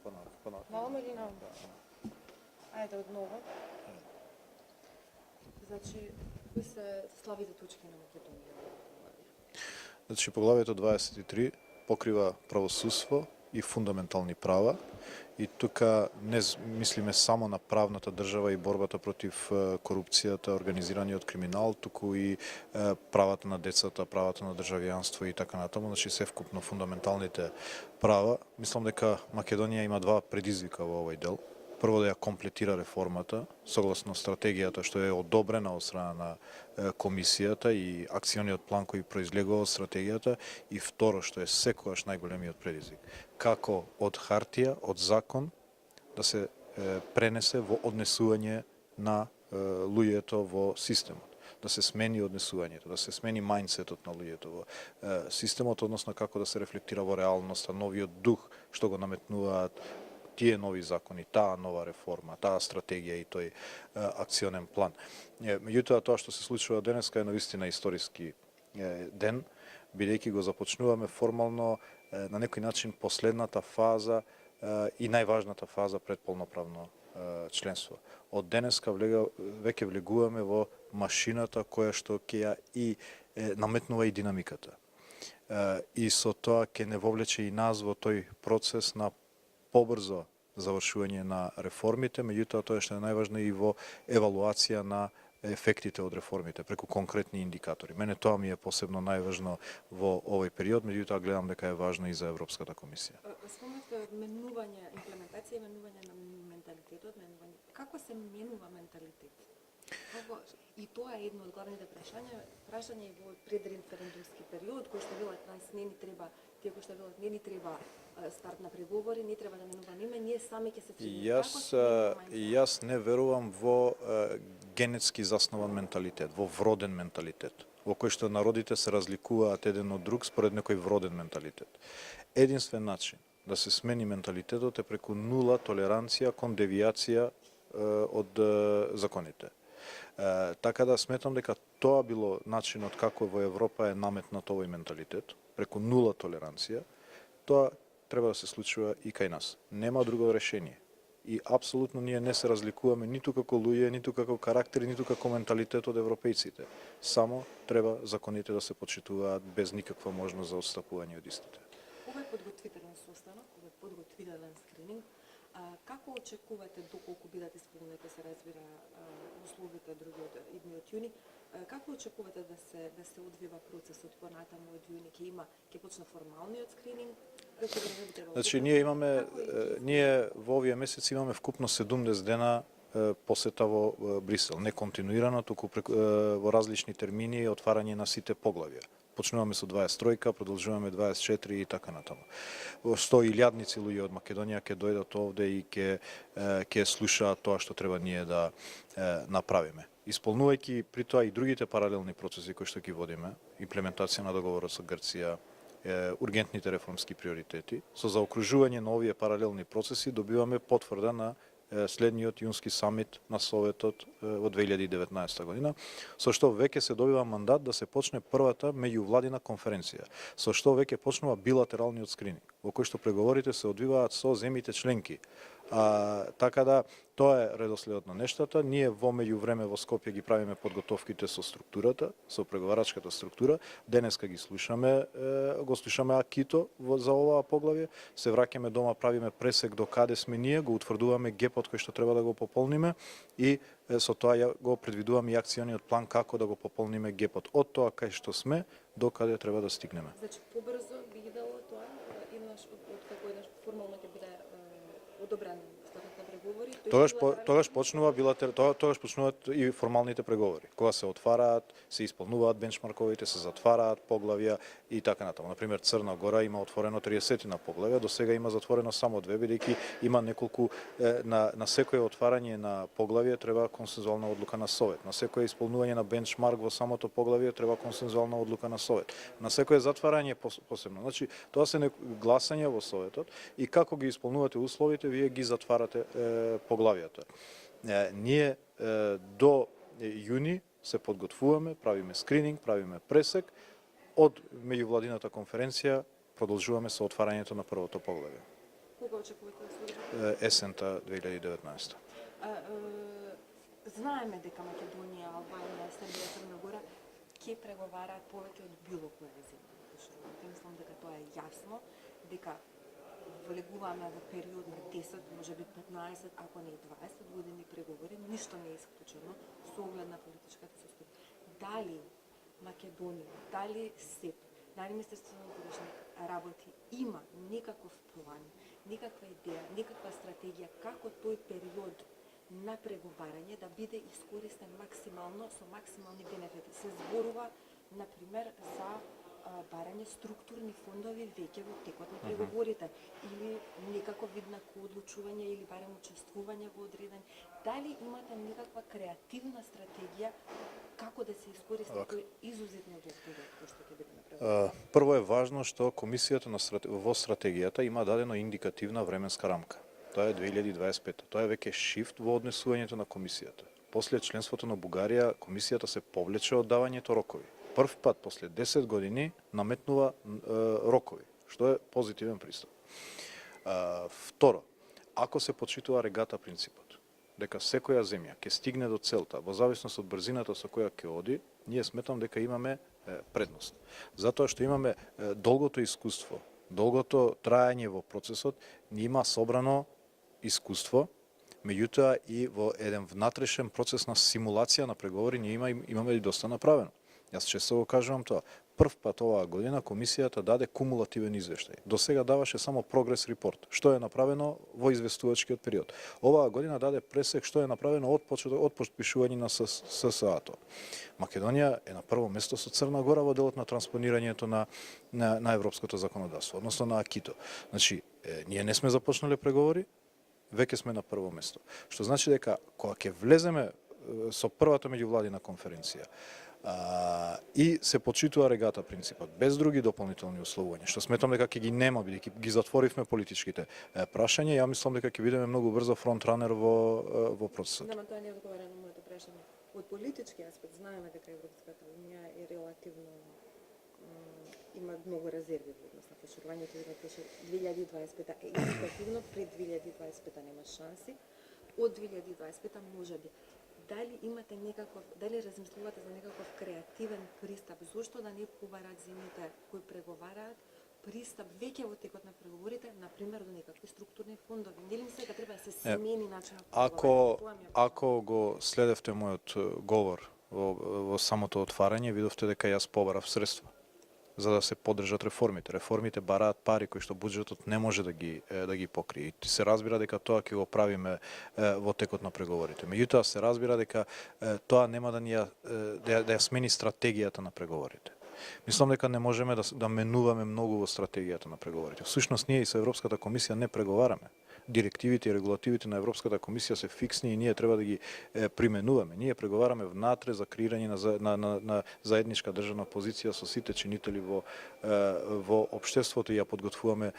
понатаму. Наома или наома? Ајде одново. Значи, кои се слабите точки на Македонија? Значи, поглавието 23 покрива правосудство и фундаментални права и тука не мислиме само на правната држава и борбата против корупцијата, организираниот криминал, туку и правата на децата, правата на државјанство и така натаму, значи севкупно фундаменталните права. Мислам дека Македонија има два предизвика во овој дел. Прво да ја комплетира реформата, согласно стратегијата што е одобрена од страна на комисијата и акциониот план кој произлегува од стратегијата, и второ што е секогаш најголемиот предизвик, како од хартија, од закон да се пренесе во однесување на луѓето во системот, да се смени однесувањето, да се смени мајндсетот на луѓето во системот, односно како да се рефлектира во реалноста новиот дух што го наметнуваат тие нови закони, таа нова реформа, таа стратегија и тој акционен план. Меѓутоа, тоа што се случува денеска е навистина историски ден, бидејќи го започнуваме формално на некој начин последната фаза и најважната фаза пред полноправно членство. Од денеска веќе влегуваме во машината која што ќе ја и наметнува и динамиката. И со тоа ќе не вовлече и нас во тој процес на побрзо завршување на реформите, меѓутоа тоа што е најважно и во евалуација на ефектите од реформите преку конкретни индикатори. Мене тоа ми е посебно најважно во овој период, меѓутоа гледам дека е важно и за Европската комисија. Спомнавте менување, имплементација и менување на менталитетот, како се менува менталитет? И тоа е едно од главните прашања и во предреферендумски период, кој што велат нас не ни треба, тие кои што велат не ни треба старт на преговори, не треба да менуваме име, ние сами ќе се средиме. Јас не верувам во генетски заснован менталитет, во вроден менталитет, во кој што народите се разликуваат еден од друг според некој вроден менталитет. Единствен начин да се смени менталитетот е преку нула толеранција кон девијација од законите. Така да сметам дека тоа било начинот како во Европа е наметнат овој менталитет, преку нула толеранција. Тоа треба да се случува и кај нас. Нема друго решение. И апсолутно ние не се разликуваме ниту како луѓе, ниту како карактери, ниту како менталитет од европејците. Само треба законите да се почитуваат без никаква можност за отстапување од истите. Ова е подготвителен состанок, ова е подготвителен скрининг. Како очекувате, доколку бидат исполнети, се разбира, условите другиот идниот јуни, како очекувате да се одвива процесот понатаму од јуни? Ќе почне формалниот скрининг? Значи ние во овие месеци имаме вкупно 70 дена посета во Брисел, не континуирано, туку во различни термини отварање на сите поглавја. Почнуваме со 23-ка, продолжуваме 24 и така натаму. 100.000 луѓе од Македонија ќе дојдат овде и ќе слушаат тоа што треба ние да направиме. Исполнувајќи при тоа и другите паралелни процеси кои што ги водиме, имплементација на договорот со Грција, ургентните реформски приоритети, со заокружување на овие паралелни процеси добиваме потврда на следниот јунски самит на Советот во 2019 година, со што веќе се добива мандат да се почне првата меѓувладина конференција, со што веќе почнува билатералниот скрининг, во кој што преговорите се одвиваат со земјите членки. Така да, тоа е редоследот на нештата. Ние во меѓувреме во Скопје ги правиме подготовките со структурата, со преговарачката структура. Денеска го слушаме акито за оваа поглавје. Се враќаме дома, правиме пресек до каде сме ние, го утврдуваме гепот кој што треба да го пополниме и со тоа го предвидуваме и акциониот план како да го пополниме гепот од тоа кај што сме до каде треба да стигнеме. Значи побрзо би идало тоа, имаш од како еднаш формално ќе биде одобрен статут на преговори. Тогаш почнуваат и формалните преговори. Кога се отвараат, се исполнуваат бенчмарковите, се затвараат поглавја и така натаму. Например, Црна Гора има отворено 30 на поглавја, до сега има затворено само 2, бидејќи има неколку на секое отварање на поглавје треба консензуална одлука на Совет. На секое исполнување на бенчмарк во самото поглавје треба консензуална одлука на Совет. На секое затварање посебно. Значи, тоа се гласање во Советот и како ги исполнувате условите, вие ги затварате поглавјата. Ние до јуни се подготвуваме, правиме скрининг, правиме пресек, од меѓувладината конференција продолжуваме со отварањето на првото поглавје. Кога очекувате да се одржи? есента 2019. Знаеме дека Македонија, Албанија, Србија, Црна Гора ќе преговараат повеќе од било која земја. Мислам дека тоа е јасно, дека влегуваме во период на 10, можеби 15, ако не и 20 години преговори, ништо не е исклучено со оглед на политичката состојба. Дали Македонија, дали СЕП, дали Министерството на вътрешни работи има никаков план, никаква идеја, никаква стратегија како тој период на преговарање да биде искористен максимално со максимални бенефити. Се зборува, например, за барање структурни фондови веќе во текот на преговорите или некако вид на коодлучување или барем учествување во одреден. Дали имате некаква креативна стратегија како да се искористи тој изузетно долг период кој што ќе биде направено? Прво е важно што комисијата во стратегијата има дадено индикативна временска рамка. Тоа е 2025. Тоа е веќе шифт во однесувањето на комисијата. После членството на Бугарија, комисијата се повлече од давањето рокови. Прв пат после 10 години наметнува рокови, што е позитивен пристап. Второ, ако се почитува регата принципот, дека секоја земја ќе стигне до целта во зависност од брзината со која ќе оди, ние сметам дека имаме предност. Затоа што имаме долгото искуство, долгото трајање во процесот, ни има собрано искуство, меѓутоа и во еден внатрешен процес на симулација на преговори ние имаме и доста направено. Јас често го кажувам тоа. Прв пат оваа година комисијата даде кумулативен извештај. До сега даваше само прогрес репорт, што е направено во известувачкиот период. Оваа година даде пресек што е направено од потпишување на ССА-то. Македонија е на прво место со Црна Гора во делот на транспонирањето на европското законодавство, односно на АКИТО. Значи, ние не сме започнале преговори, веќе сме на прво место. Што значи дека кога ќе влеземе со првата меѓувладина конференција, и се почитува регата принципот, без други дополнителни условувања, што сметам дека ќе ги нема, бидејќи ги затворивме политичките прашања, ја мислам дека ќе бидеме многу брзо фронтранер во процесот. Нема, тоа не одговара на моето прашање. Од политички аспект знаеме дека Европската унија е релативно има многу резерви во однос на проширувањето и рече 2025 е индикативно, пред 2025 нема шанси, од 2025 можеби. Дали имате дали размислувате за некаков креативен пристап, зошто да не побарат земјите кои преговараат пристап веќе во текот на преговорите, например до некакви структурни фондови? Нели мислите дека треба да се смени начинот на преговарање? Ако го следевте мојот говор во самото отварање, видовте дека јас побарав средства за да се поддржат реформите. Реформите бараат пари кои што буџетот не може да ги покрие. И се разбира дека тоа ќе го правиме во текот на преговорите. Меѓутоа се разбира дека тоа нема да ја смени стратегијата на преговорите. Мислам дека не можеме да менуваме многу во стратегијата на преговорите. Всушност ние и со Европската комисија не преговараме. Директивите и регулативите на Европската комисија се фиксни и ние треба да ги применуваме. Ние преговараме внатре за креирање на заедничка државна позиција со сите чинители во општеството и ја подготвуваме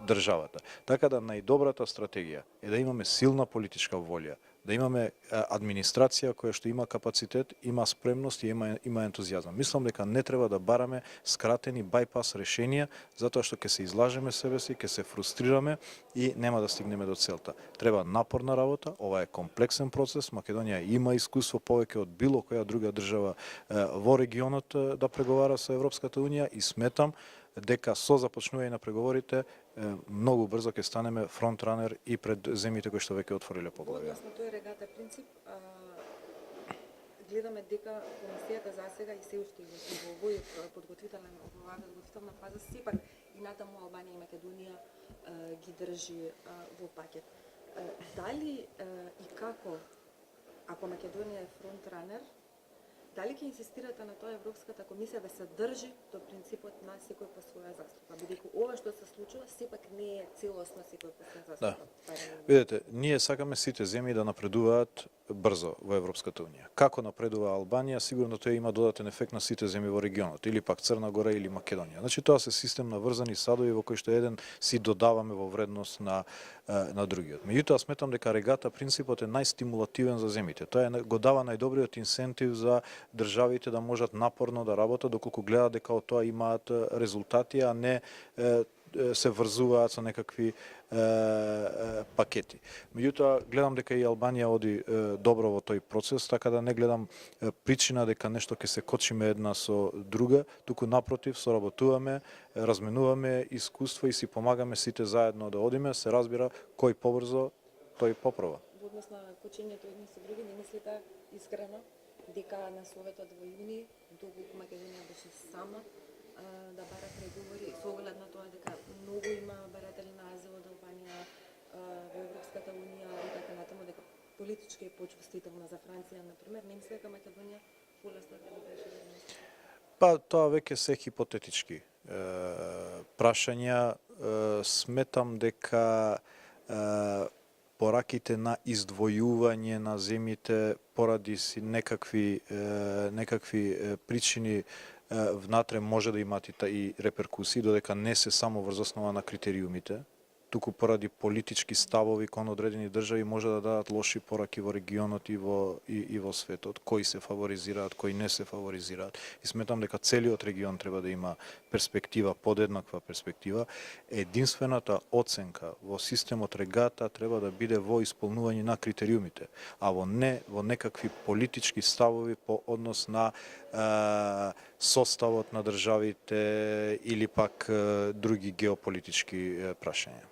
државата. Така да најдобрата стратегија е да имаме силна политичка волја, да имаме администрација која што има капацитет, има спремност и има ентузијазам. Мислам дека не треба да бараме скратени байпас решенија, затоа што ќе се излажеме себеси, ќе се фрустрираме и нема да стигнеме до целта. Треба напорна работа, ова е комплексен процес, Македонија има искуство повеќе од било која друга држава во регионот да преговара со Европската унија и сметам дека со започнување на преговорите многу брзо ќе станеме фронтранер и пред земјите кои што веќе отвориле поглавја. Односно тој регата принцип, гледаме дека комисијата за сега и се уште во овој подготвителна фаза сепак и натаму Албанија и Македонија ги држи во пакет. Дали и како, ако Македонија е фронтранер, дали ќе инсистирате на тоа Европската комисија да се држи до принципот на секој по своја застапа, бидејќи ова што се случува сепак не е целосно секој по своја застапа. Да. Видете, ние сакаме сите земји да напредуваат брзо во Европската унија. Како напредува Албанија, сигурно тоа има додатен ефект на сите земји во регионот, или пак Црна Гора или Македонија. Значи тоа се систем на врзани садови во кои што еден си додаваме во вредност на другиот. Меѓутоа сметам дека регата принципот е најстимулативен за земјите. Тоа го дава најдобриот инсентив за државите да можат напорно да работат доколку гледаат дека од тоа имаат резултати, а не се врзуваат со некакви пакети. Меѓутоа, гледам дека и Албанија оди добро во тој процес, така да не гледам причина дека нешто ќе се кочиме една со друга, туку напротив, соработуваме, разменуваме искуство и си помагаме сите заедно да одиме, се разбира, кој побрзо, тој попрова. Во однос на кочењето едни со други, не мислите искрено дека на Советот во јуни, доколку Македонија беше сама, да бара преговори со оглед на тоа дека многу има баратели на азил од Албанија во Европската унија и така натаму, дека политички е почувствителна за Франција, например, не мислите дека Македонија полесно да беше веднаш? Па тоа веќе се хипотетички прашања. Сметам дека пораките на издвојување на земјите поради си некакви причини внатре може да имат и реперкусии, додека не се само врз основа на критериумите, туку поради политички ставови кон одредени држави може да дадат лоши пораки во регионот и во светот, кои се фаворизираат, кои не се фаворизираат. И сметам дека целиот регион треба да има перспектива, подеднаква перспектива. Единствената оценка во системот регата треба да биде во исполнување на критериумите, а во некакви политички ставови по однос на составот на државите или пак други геополитички прашања.